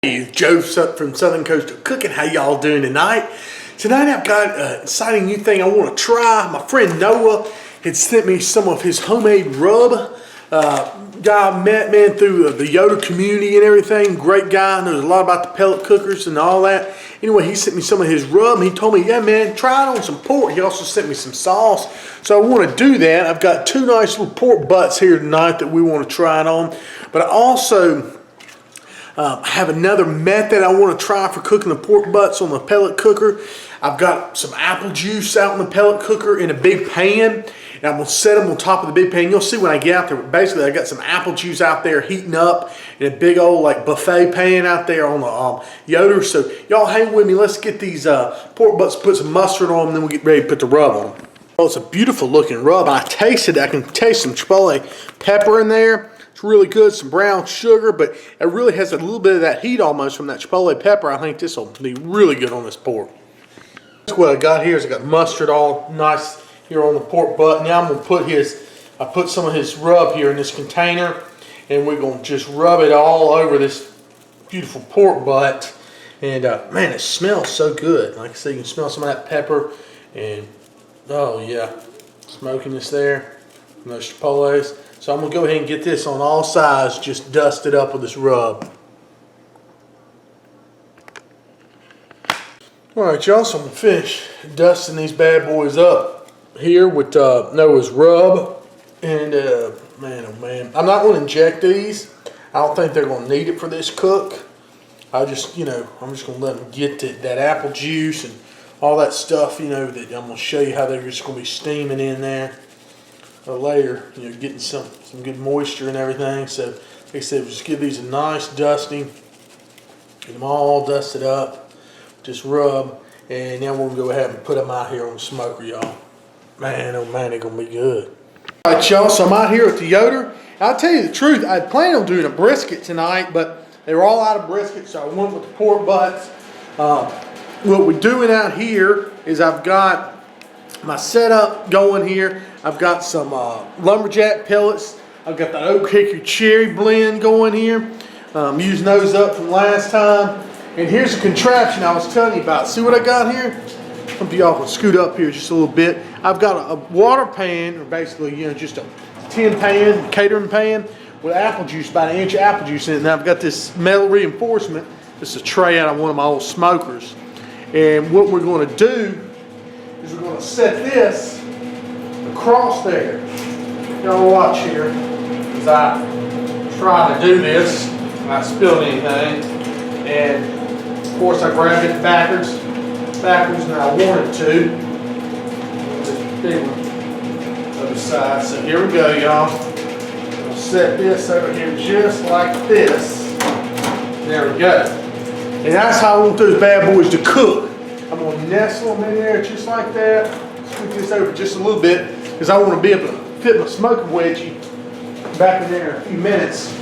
Hey, Joe from Southern Coastal Cooking. How y'all doing tonight? Tonight I've got an exciting new thing I want to try. My friend Noah had sent me some of his homemade rub. Guy I met, man, through the Yoder community and everything. Great guy, knows a lot about the pellet cookers and all that. Anyway, he sent me some of his rub and he told me, yeah man, try it on some pork. He also sent me some sauce. So I want to do that. I've got two nice little pork butts here tonight that we want to try it on. But I also I have another method I want to try for cooking the pork butts on the pellet cooker. I've got some apple juice out in the pellet cooker in a big pan, and I'm going to set them on top of the big pan. You'll see when I get out there, basically I got some apple juice out there heating up in a big old like buffet pan out there on the Yoder. So y'all hang with me. Let's get these pork butts, put some mustard on them, then we'll get ready to put the rub on them. Well, it's a beautiful looking rub. I tasted it. I can taste some chipotle pepper in there. It's really good, some brown sugar, but it really has a little bit of that heat almost from that chipotle pepper. I think this will be really good on this pork. That's what I got here is I got mustard all nice here on the pork butt. Now I'm going to put I put some of his rub here in this container, and we're going to just rub it all over this beautiful pork butt. And man, it smells so good. Like I said, you can smell some of that pepper, and oh yeah, smokiness there from those chipotles. So I'm going to go ahead and get this on all sides, just dust it up with this rub. Alright y'all, so I'm going to finish dusting these bad boys up here with Noah's rub. And man, oh man, I'm not going to inject these. I don't think they're going to need it for this cook. I'm just going to let them get that apple juice and all that stuff, that I'm going to show you how they're just going to be steaming in there. Later, getting some good moisture and everything. So, like I said, just give these a nice dusting. Get them all dusted up. Just rub, and then we'll go ahead and put them out here on the smoker, y'all. Man, oh man, they're gonna be good. All right, y'all. So I'm out here at the Yoder. I'll tell you the truth. I planned on doing a brisket tonight, but they were all out of brisket, so I went with the pork butts. What we're doing out here is I've got my setup going here. I've got some lumberjack pellets. I've got the oak hickory cherry blend going here. Using those up from last time. And here's the contraption I was telling you about. See what I got here? Some of y'all can scoot up here just a little bit. I've got a water pan, or basically, just a tin pan, catering pan, with apple juice, about 1 inch of apple juice in it. And I've got this metal reinforcement. This is a tray out of one of my old smokers. And what we're going to do is we're going to set this across there. Y'all watch here as I try to do this. I spilled anything, and of course I grabbed it backwards than I wanted to. This big one other side. So here we go, y'all. We'll set this over here just like this. There we go. And that's how I want those bad boys to cook. I'm going to nestle them in there just like that. Scoot this over just a little bit because I want to be able to fit my smoker wedgie back in there in a few minutes.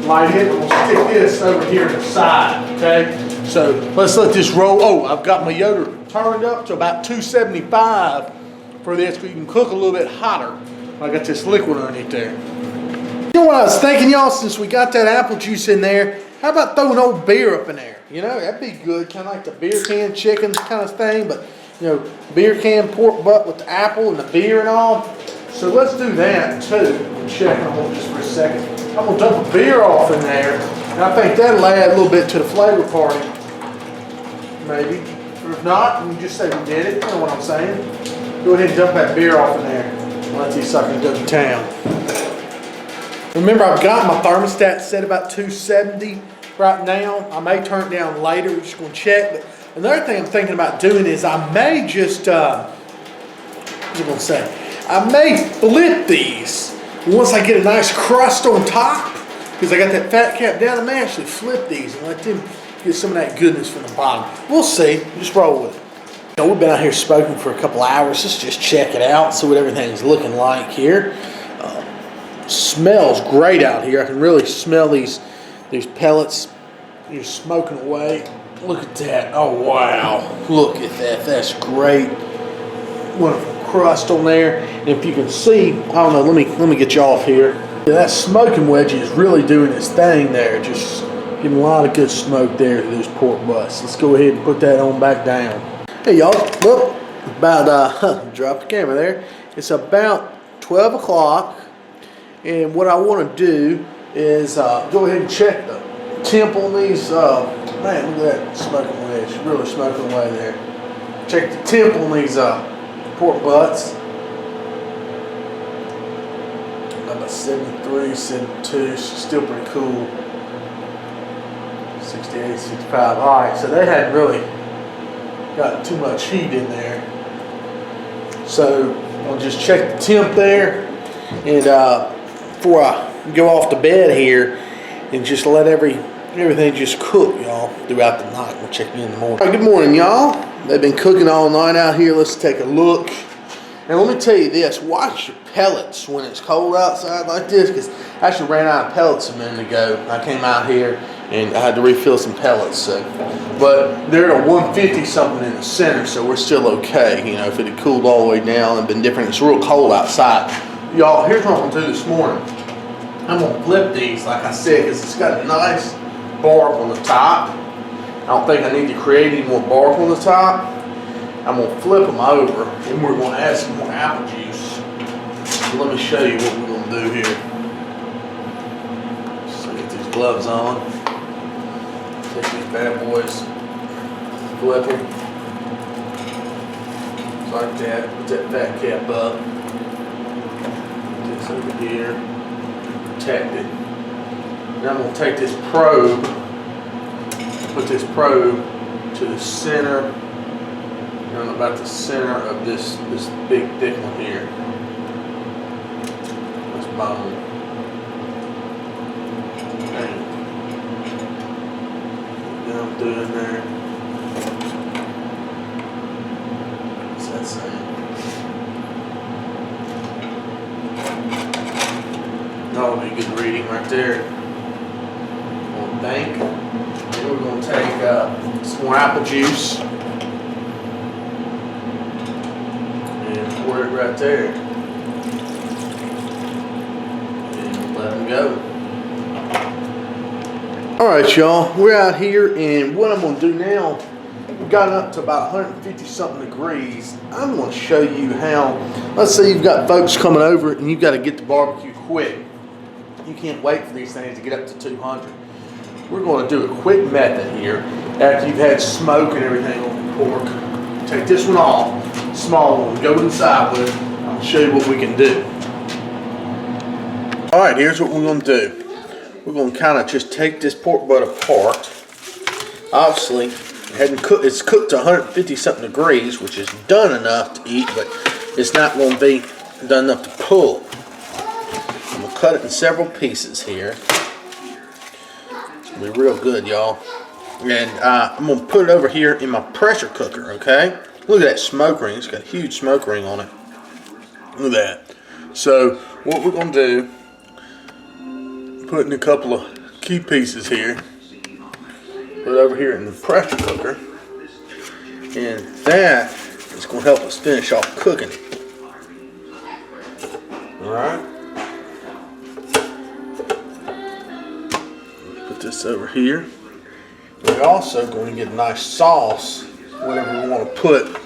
Light it. I'm going to stick this over here to the side. Okay? So let's let this roll. Oh, I've got my Yoder turned up to about 275 for this, but you can cook a little bit hotter. I got this liquid underneath there. You know what I was thinking, y'all, since we got that apple juice in there, how about throwing old beer up in there? That'd be good, kind of like the beer can chicken kind of thing, but beer can pork butt with the apple and the beer and all. So let's do that too. I'm checking on just for a second. I'm gonna dump a beer off in there, and I think that'll add a little bit to the flavor party. Maybe. Or if not, you can just say we did it. You know what I'm saying? Go ahead and dump that beer off in there. Let these suckers go to town. Remember, I've got my thermostat set about 270 right now. I may turn it down later. We're just going to check. But another thing I'm thinking about doing is I may just, what was I going to say? I may flip these once I get a nice crust on top, because I got that fat cap down. I may actually flip these and let them get some of that goodness from the bottom. We'll see. Just roll with it. We've been out here smoking for a couple hours. Let's just check it out, see what everything's looking like here. Smells great out here. I can really smell these pellets. You're smoking away. Look at that. Oh wow. Look at that. That's great. Wonderful crust on there. And if you can see, I don't know, let me get you off here. That smoking wedgie is really doing its thing there. Just Getting a lot of good smoke there to those pork butts. Let's go ahead and put that on back down. Hey y'all, look, about, drop the camera there. It's about 12 o'clock, and what I want to do is go ahead and check the temp on these. Man, look at that smoking wedge, really smoking away there. Check the temp on these pork butts. About 73, 72, still pretty cool. 68, 65. Alright, so they hadn't really got too much heat in there. So I'll just check the temp there, and before I go off to bed here, and just let everything just cook, y'all, throughout the night. We'll check you in the morning. All right, good morning, y'all. They've been cooking all night out here. Let's take a look. And let me tell you this, watch your pellets when it's cold outside like this, because I actually ran out of pellets a minute ago. I came out here and I had to refill some pellets. So, but they're at a 150 something in the center, so we're still okay. You know, if it had cooled all the way down and been different, it's real cold outside. Y'all, here's what I'm gonna do this morning. I'm gonna flip these, like I said, because it's got a nice bark on the top. I don't think I need to create any more bark on the top. I'm going to flip them over, and we're going to add some more apple juice. So let me show you what we're going to do here. So get these gloves on. Take these bad boys, flip them. Like that. Put that fat cap up. Put this over here. Protect it. Now I'm going to take this probe, put this probe to the center. Around about the center of this big thick one here. This bone. Down through in there. What's that saying? That'll be good reading right there. On the bank. And we're going to take some more apple juice. Pour it right there and let them go. Alright y'all, we're out here, and what I'm going to do now, we've gotten up to about 150 something degrees. I'm going to show you how, let's say you've got folks coming over and you've got to get the barbecue quick. You can't wait for these things to get up to 200. We're going to do a quick method here after you've had smoke and everything on the pork. Take this one off. Small one, go inside with it. I'll show you what we can do. Alright, here's what we're going to do. We're going to kind of just take this pork butt apart. Obviously, it's cooked to 150 something degrees, which is done enough to eat, but it's not going to be done enough to pull. I'm going to cut it in several pieces here. It's going to be real good, y'all. And I'm going to put it over here in my pressure cooker, okay? Look at that smoke ring. It's got a huge smoke ring on it. Look at that. So what we're going to do, put in a couple of key pieces here. Put it over here in the pressure cooker. And that is going to help us finish off cooking it. Alright. Put this over here. We're also going to get a nice sauce, whatever we want to put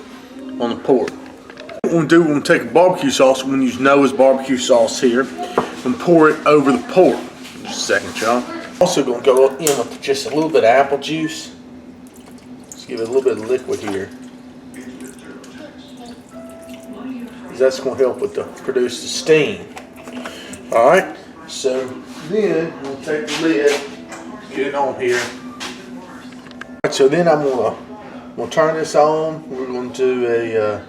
on the pork. What we're going to do, we're going to take a barbecue sauce. We're going to use Noah's barbecue sauce here and pour it over the pork. Just a second, y'all. Also going to go in with just a little bit of apple juice. Just give it a little bit of liquid here. Because that's going to help with produce the steam. Alright, so then we'll take the lid, get it on here. Alright, so then I'm going to turn this on. We're going to do a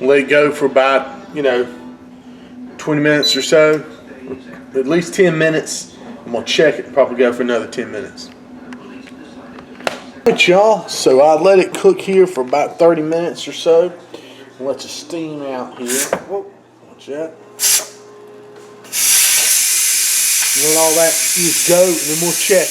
let it go for about 20 minutes or so, at least 10 minutes. I'm going to check it and probably go for another 10 minutes. Alright y'all, so I let it cook here for about 30 minutes or so. And let the steam out here. Whoa, watch that. Let all that just go, and then we'll check.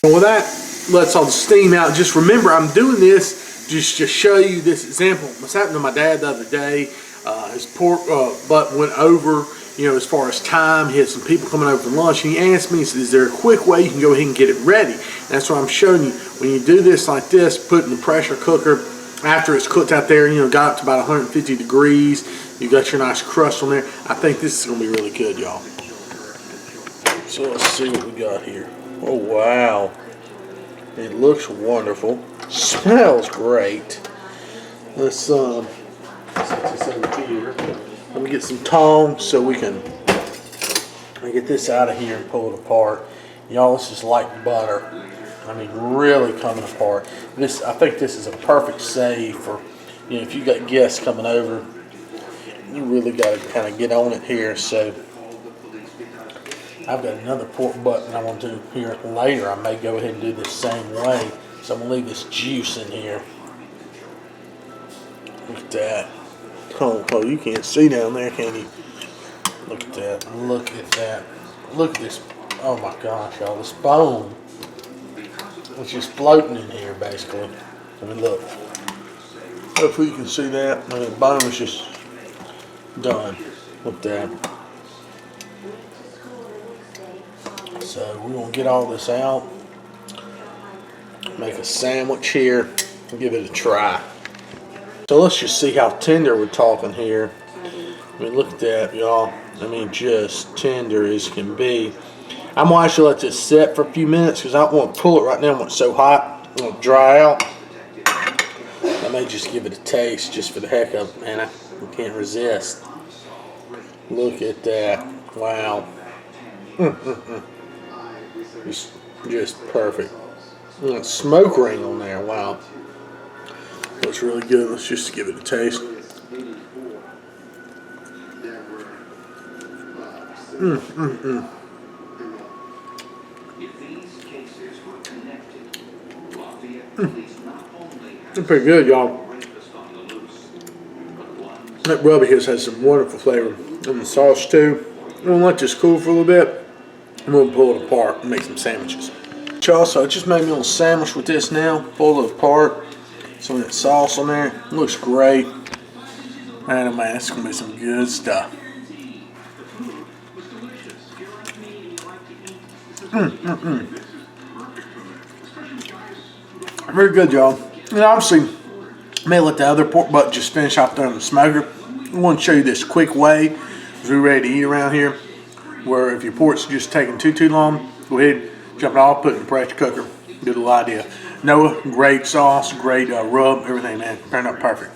And with that, lets all the steam out. Just remember, I'm doing this just to show you this example. What's happened to my dad the other day. His pork butt went over, you know, as far as time. He had some people coming over for lunch, and he asked me, he said, is there a quick way you can go ahead and get it ready? And that's what I'm showing you. When you do this like this, put in the pressure cooker, after it's cooked out there, you know, got up to about 150 degrees, you got your nice crust on there. I think this is going to be really good, y'all. So let's see what we got here. Oh, wow. It looks wonderful. Smells great. Let's set this over here. Let me get some tongs so we can get this out of here and pull it apart. Y'all, this is like butter. I mean, really coming apart. I think this is a perfect save for, you know, if you got guests coming over, you really got to kind of get on it here. So I've got another pork butt that I want to do here later. I may go ahead and do this same way. So I'm going to leave this juice in here. Look at that. Oh, you can't see down there, can you? Look at that. Look at that. Look at this. Oh my gosh, y'all. This bone. It's just floating in here, basically. I mean, look. Hopefully you can see that. I mean, the bone is just done. Look at that. So we're going to get all this out. Make a sandwich here. And give it a try. So let's just see how tender we're talking here. I mean, look at that, y'all. I mean, just tender as can be. I'm going to actually let this set for a few minutes because I don't want to pull it right now when it's so hot. I want to dry out. I may just give it a taste just for the heck of it, man. I can't resist. Look at that. Wow. Just perfect. Smoke ring on there. Wow. Looks really good. Let's just give it a taste. It's pretty good, y'all. That rub here has some wonderful flavor. And the sauce too. I'm gonna let this cool for a little bit. I'm gonna pull it apart and make some sandwiches. Y'all, so I just made me a little sandwich with this now. Pull it apart. Some of that sauce on there. It looks great. Man, oh man, it's gonna be some good stuff. Very good, y'all. And obviously, I may let the other pork butt just finish off there in the smoker. I want to show you this quick way as we're ready to eat around here. Where if your pork's just taking too long, go ahead, jump it off, put it in the pressure cooker. Good little idea. Noah, great sauce, great rub, everything, man. Turned out perfect.